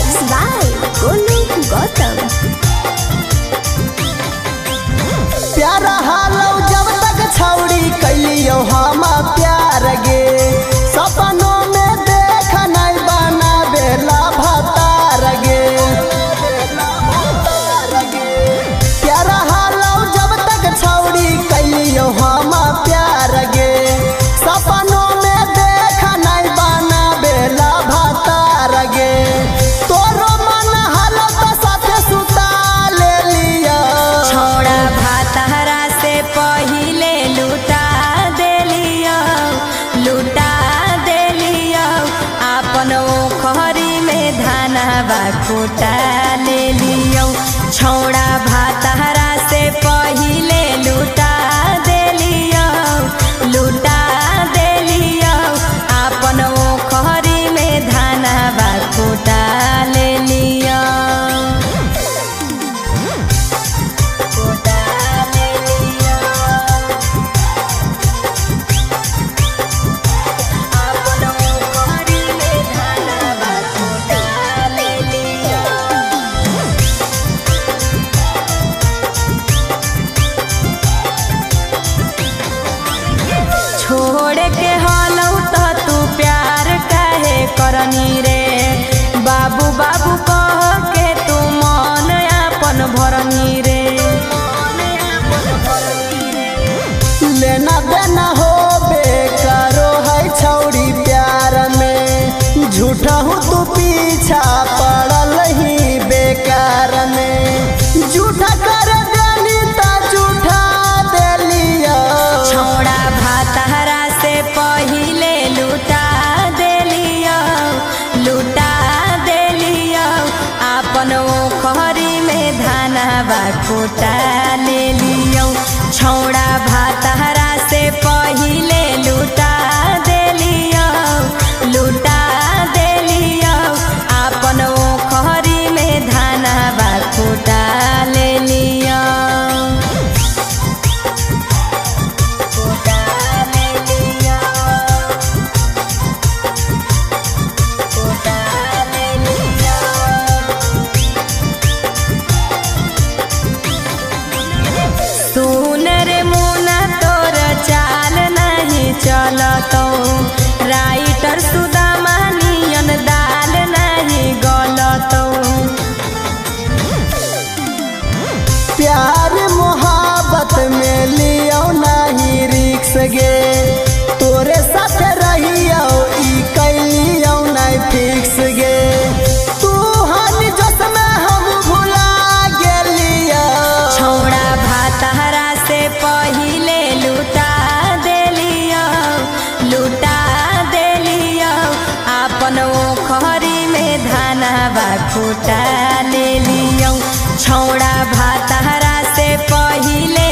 Mixed by Golu Gautam। प्यारा हालो जब तक छौड़ी कैलियो हम प्यार गे, सपनों में देख नहीं बना बेला भतार गे। प्यारा हालो जब तक छौड़ी कैलियो हम प्यार गे, सपनों में देख नहीं बना बेला भतार गे। तोरो मन हालो तो साथे सुता ले लिया, छोड़ा भातहरा से पहिले लुटा देलियो, लुटा देलियो। आपन ओखरी में धानवा कुटा ले लियो। छोड़ा भातहरा से पहिले लुटा देलियो, लुटा देलियो। आपन ओखरी में धानवा कुटा ले लियो। छोड़ के हलौ तो तू प्यार काहे करनी रे, बाबू बाबू कह के तू मन अपन भरनी रे। लेना देना हो बेकारो है छौड़ी प्यार में, झूठा हूँ तू पीछा पड़ल ही बेकार में। झूठा कर देली ता झूठा देलियो, छोड़ा भातहरा से पहिले लुटा देलियो, लुटा देलियो। आपन ओखरी में धानवा कुटा ले लियो। छोड़ा भातहरा से पहिले लुटा देलियो, लुटा देलियो। आपन ओखरी में धानवा कुटा ले लियो। सुन रे मुना तोर चाल नहीं चलतो, राइटर सुदामा नियन दाल नहीं गलतो। प्यार मोहब्बत में लियो नहीं रिक्स गे, तोरे साथ रहियो ई कैलियो नहीं फिक्स गे। तू हन जस में हम भुला गेलियो, छोड़ा भातहरा से पहिले लुटा देलियो, लुटा देलियो। आपन ओखरी में धानवा कुटा ले लियो। छोड़ा भातहरा से पहिले